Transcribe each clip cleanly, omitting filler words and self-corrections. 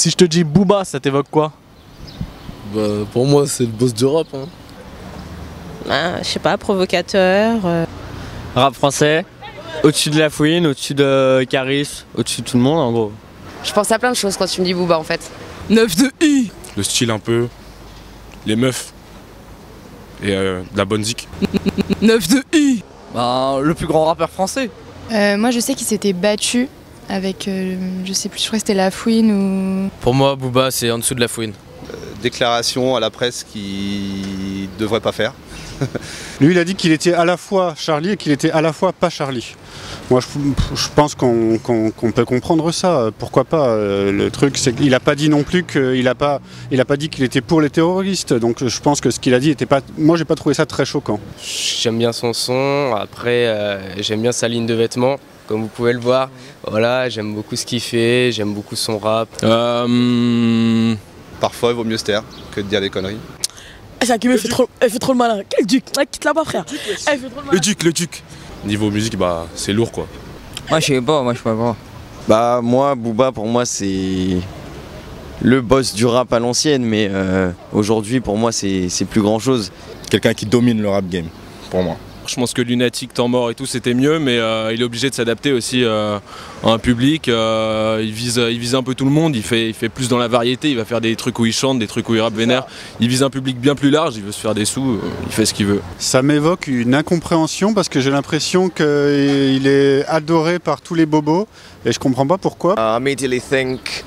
Si je te dis Booba, ça t'évoque quoi? Bah, pour moi, c'est le boss du rap. Hein. Je sais pas, provocateur. Rap français, au-dessus de La Fouine, au-dessus de Caris, au-dessus de tout le monde en gros. Je pense à plein de choses quand tu me dis Booba en fait. 9 de I. Le style un peu, les meufs et de la bonne zik. 9 de I. Ben, le plus grand rappeur français. Moi je sais qu'il s'était battu avec, je sais plus, je crois que c'était La Fouine ou... Pour moi, Booba c'est en dessous de La Fouine. Déclaration à la presse qu'il ne devrait pas faire. Lui il a dit qu'il était à la fois Charlie et qu'il était à la fois pas Charlie. Moi je pense qu'on peut comprendre ça, pourquoi pas. Le truc c'est qu'il n'a pas dit non plus qu'il n'a pas dit qu'il était pour les terroristes, donc je pense que ce qu'il a dit était pas... Moi j'ai pas trouvé ça très choquant. J'aime bien son son, après j'aime bien sa ligne de vêtements, comme vous pouvez le voir. Voilà, j'aime beaucoup ce qu'il fait, j'aime beaucoup son rap. Parfois il vaut mieux se taire que de dire des conneries. Ça qui me fait trop le malin. Quel duc? Quitte là-bas frère. Elle fait trop le malin. Le duc. Niveau musique, bah c'est lourd quoi. Moi je sais pas, moi je sais pas. Bah moi, Booba pour moi c'est le boss du rap à l'ancienne, mais aujourd'hui pour moi c'est plus grand chose. Quelqu'un qui domine le rap game, pour moi. Je pense que Lunatic, Temps Mort et tout c'était mieux, mais il est obligé de s'adapter aussi à un public. Il vise un peu tout le monde, il fait plus dans la variété, il va faire des trucs où il chante, des trucs où il rappe vénère. Il vise un public bien plus large, il veut se faire des sous, il fait ce qu'il veut. Ça m'évoque une incompréhension parce que j'ai l'impression qu'il est adoré par tous les bobos et je comprends pas pourquoi. I immediately think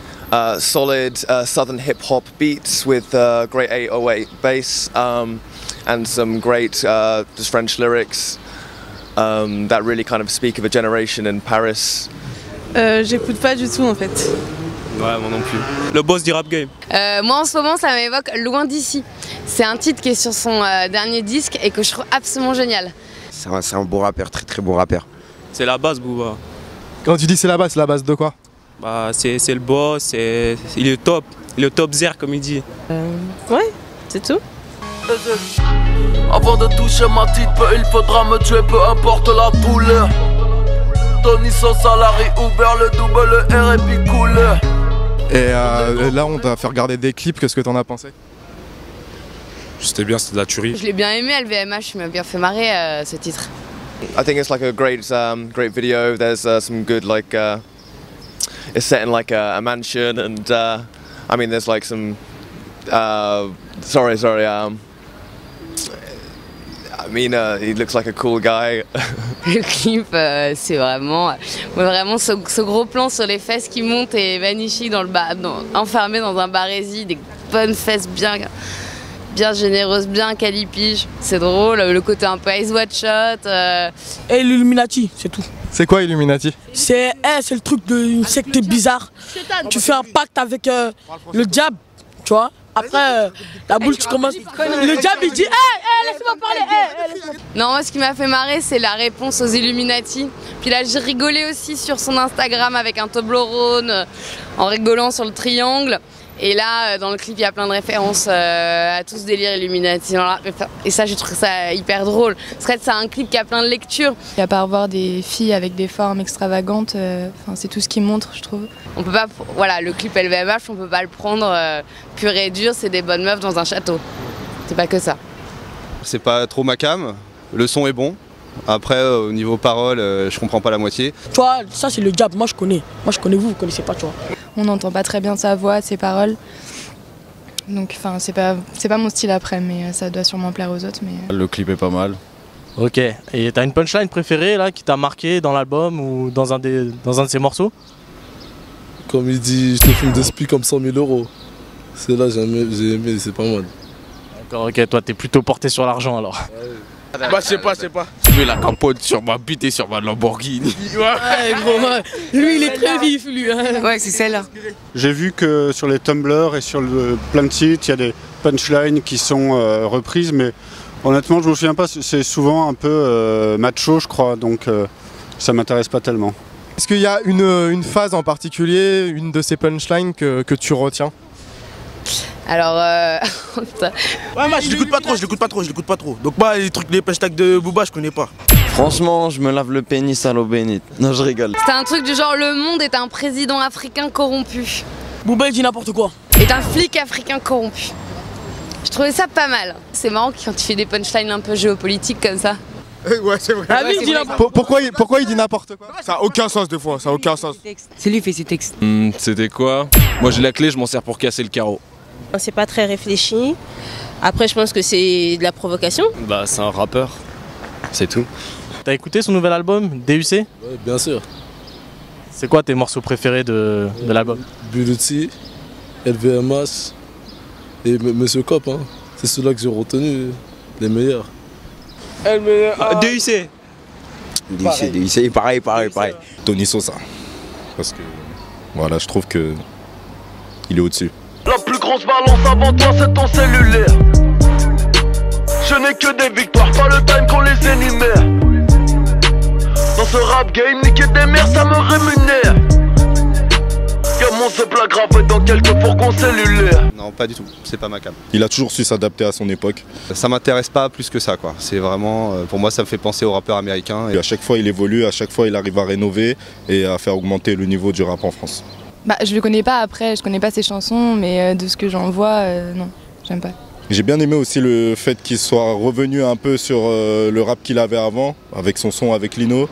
solid southern hip hop beats with great 808 bass. And some great just French lyrics that really kind of speak of a generation in Paris. J'écoute pas du tout en fait. Ouais, moi non plus. Le boss du rap game. Moi en ce moment ça m'évoque Loin d'ici. C'est un titre qui est sur son dernier disque et que je trouve absolument génial. C'est un beau rappeur, très très beau rappeur. C'est la base, Booba. Quand tu dis c'est la base de quoi? Bah, c'est le boss, il est top. Il est top zer comme il dit. Ouais, c'est tout. Avant de toucher ma petite peu, il faudra me tuer, peu importe la douleur. Tony son salarié, Uber, le double R et puis couleur. Et là on t'a fait regarder des clips, qu'est-ce que t'en as pensé? C'était bien, c'était de la tuerie. Je l'ai bien aimé LVMH, il m'a bien fait marrer ce titre. I think it's like a great video. There's some good like it's set in like a mansion, and I mean there's like some I mean, he looks like a cool guy. Le clip, c'est vraiment ce gros plan sur les fesses qui montent et magnifique dans le bar, enfermé dans un barésie, des bonnes fesses bien généreuses, bien calipiges. C'est drôle, le côté un peu Ice Watch Shot. Et l'Illuminati, c'est tout. C'est quoi Illuminati? C'est le truc d'une secte bizarre. Tu fais un pacte avec le diable, tu vois. Après, la boule, tu commences. Le diable, il dit laisse-moi parler. Non, moi, ce qui m'a fait marrer, c'est la réponse aux Illuminati. Puis là, j'ai rigolé aussi sur son Instagram avec un Toblerone, en rigolant sur le triangle. Et là, dans le clip, il y a plein de références à tout ce délire Illuminati. Et ça, j'ai trouvé ça hyper drôle. Parce que c'est un clip qui a plein de lectures. Et à part voir des filles avec des formes extravagantes, c'est tout ce qui montre, je trouve. On peut pas, voilà, le clip LVMH, on peut pas le prendre pur et dur, c'est des bonnes meufs dans un château. C'est pas que ça. C'est pas trop ma cam, le son est bon. Après, au niveau paroles, je comprends pas la moitié. Tu vois, ça c'est le diable, moi je connais. Moi je connais, vous connaissez pas, tu vois. On n'entend pas très bien sa voix, ses paroles. Donc enfin, c'est pas mon style après, mais ça doit sûrement plaire aux autres. Mais... Le clip est pas mal. Ok, et t'as une punchline préférée là qui t'a marqué dans l'album ou dans un de ses morceaux? Comme il dit, je te fume des spies comme 100 000 €. C'est là, j'ai aimé, c'est pas mal. D'accord, ok, toi t'es plutôt porté sur l'argent alors. Ouais. Bah, je sais pas. Je mets la capote sur ma bite et sur ma Lamborghini. Ouais, gros, lui il est très vif, lui. Ouais, c'est celle-là. J'ai vu que sur les Tumblr et sur plein de sites, il y a des punchlines qui sont reprises, mais honnêtement, je me souviens pas, c'est souvent un peu macho, je crois, donc ça m'intéresse pas tellement. Est-ce qu'il y a une phase en particulier, une de ces punchlines que tu retiens? Alors, ouais, moi je l'écoute pas trop. Donc moi les hashtags de Booba je connais pas. Franchement, je me lave le pénis à l'eau bénite. Non, je rigole. c'était un truc du genre le monde est un président africain corrompu. Booba il dit n'importe quoi. Est un flic africain corrompu. Je trouvais ça pas mal. C'est marrant quand tu fais des punchlines un peu géopolitiques comme ça. Ouais, c'est vrai. Ah oui, il dit n'importe Pourquoi il dit n'importe quoi? Ça a aucun sens des fois, ça a aucun sens. C'est lui qui fait ses textes. C'était quoi? Moi j'ai la clé, je m'en sers pour casser le carreau. C'est pas très réfléchi. Après, je pense que c'est de la provocation. Bah c'est un rappeur, c'est tout. T'as écouté son nouvel album, DUC? Ouais, bien sûr. C'est quoi tes morceaux préférés de l'album? Bulletti, LVMH et Monsieur Cop, hein. C'est ceux-là que j'ai retenu, les meilleurs. DUC. DUC, pareil. Tony Sosa. Parce que voilà, je trouve que il est au-dessus. La plus grosse balance avant toi, c'est ton cellulaire. Je n'ai que des victoires, pas le time qu'on les énumère. Dans ce rap game, niquer des mères, ça me rémunère. Y'a mon zebla gravé dans quelques fourgons cellulaires. Non, pas du tout, c'est pas ma cam. Il a toujours su s'adapter à son époque. Ça m'intéresse pas plus que ça, quoi. C'est vraiment, pour moi, ça me fait penser aux rappeurs américains. Et à chaque fois, il évolue, à chaque fois, il arrive à rénover et à faire augmenter le niveau du rap en France. Bah, je le connais pas après, je connais pas ses chansons, mais de ce que j'en vois, non, j'aime pas. J'ai bien aimé aussi le fait qu'il soit revenu un peu sur le rap qu'il avait avant, avec son son avec Lino.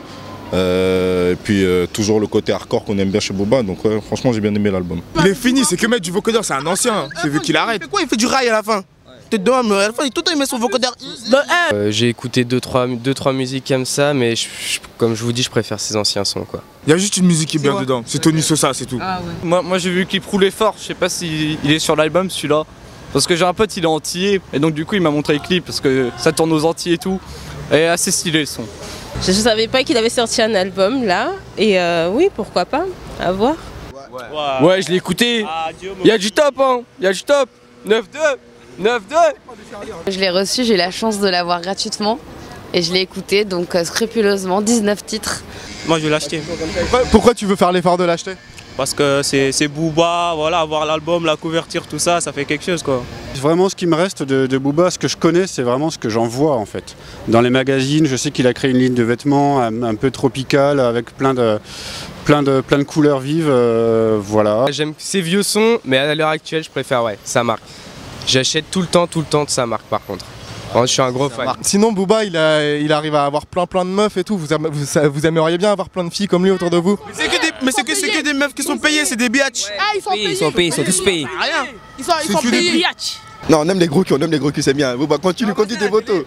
Et puis toujours le côté hardcore qu'on aime bien chez Booba, donc franchement j'ai bien aimé l'album. Il est fini, c'est que mettre du vocodeur, c'est un ancien, c'est vu qu'il arrête. Pourquoi il fait du rail à la fin? T'es dedans, mais à la fin, tout le temps il met son vocodeur. J'ai écouté 2-3 musiques comme ça, mais comme je vous dis, je préfère ses anciens sons, quoi. Il y a juste une musique qui est bien dedans, c'est Tony Sosa, c'est tout. Ah ouais. Moi j'ai vu le clip rouler fort, je sais pas s'il est sur l'album celui-là. Parce que j'ai un pote, il est antillais, et donc du coup il m'a montré le clip, parce que ça tourne aux Antilles et tout. Et assez stylé le son. Je savais pas qu'il avait sorti un album là. Et oui, pourquoi pas, à voir. Ouais, je l'ai écouté. Il y a du top, hein. Il y a du top. 9-2. 9-2. Je l'ai reçu, j'ai eu la chance de l'avoir gratuitement. Et je l'ai écouté, donc scrupuleusement, 19 titres. Moi je vais l'acheter. Pourquoi tu veux faire l'effort de l'acheter? Parce que c'est Booba, voilà, avoir l'album, la couverture, tout ça, ça fait quelque chose quoi. Vraiment ce qui me reste de Booba, ce que je connais, c'est vraiment ce que j'en vois en fait. Dans les magazines, je sais qu'il a créé une ligne de vêtements un peu tropicale avec plein de couleurs vives, voilà. J'aime ses vieux sons, mais à l'heure actuelle, je préfère sa marque. J'achète tout le temps de sa marque par contre. Je suis un gros fan. Sinon Booba il arrive à avoir plein de meufs et tout, vous aimeriez bien avoir plein de filles comme lui autour de vous? Mais c'est que des meufs qui sont payées, c'est des biatchs. Ah, ils sont payés, ils sont tous payés. Rien. Ils sont payés. Non, on aime les gros culs, c'est bien. Booba, continue tes photos.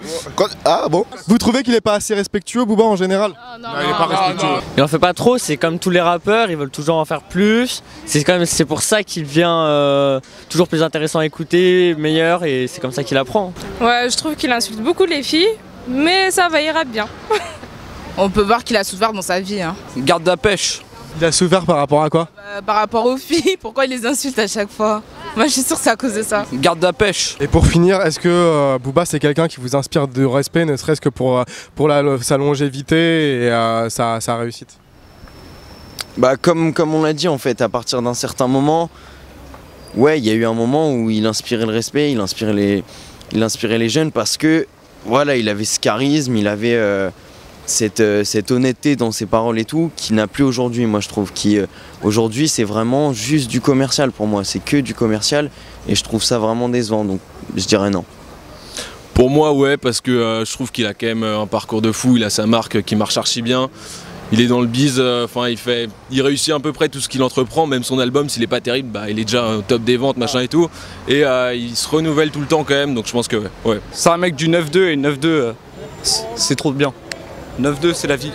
Ah bon? Vous trouvez qu'il est pas assez respectueux, Booba, en général? Non, il est pas respectueux. Il en fait pas trop, c'est comme tous les rappeurs, ils veulent toujours en faire plus. C'est pour ça qu'il devient toujours plus intéressant à écouter, meilleur, et c'est comme ça qu'il apprend. Ouais, je trouve qu'il insulte beaucoup les filles, mais ça va ira bien. On peut voir qu'il a souffert dans sa vie. Hein. Garde la pêche. Il a souffert par rapport à quoi? Par rapport aux filles, pourquoi il les insulte à chaque fois? Moi je suis sûre que c'est à cause de ça. Garde la pêche. Et pour finir, est-ce que Booba c'est quelqu'un qui vous inspire de respect, ne serait-ce que pour sa longévité et sa réussite? Bah comme on l'a dit en fait, à partir d'un certain moment, ouais, il y a eu un moment où il inspirait le respect, il inspirait les jeunes parce que voilà, il avait ce charisme, il avait cette honnêteté dans ses paroles et tout, qui n'a plus aujourd'hui, moi je trouve. Aujourd'hui c'est vraiment juste du commercial pour moi, c'est que du commercial et je trouve ça vraiment décevant, donc je dirais non. Pour moi ouais, parce que je trouve qu'il a quand même un parcours de fou, il a sa marque qui marche archi bien. Il est dans le biz, il réussit à peu près tout ce qu'il entreprend, même son album s'il est pas terrible, bah, il est déjà au top des ventes, machin et tout. Et il se renouvelle tout le temps quand même, donc je pense que ouais. C'est un mec du 9-2 et 9-2, c'est trop bien. 9-2 c'est la vie.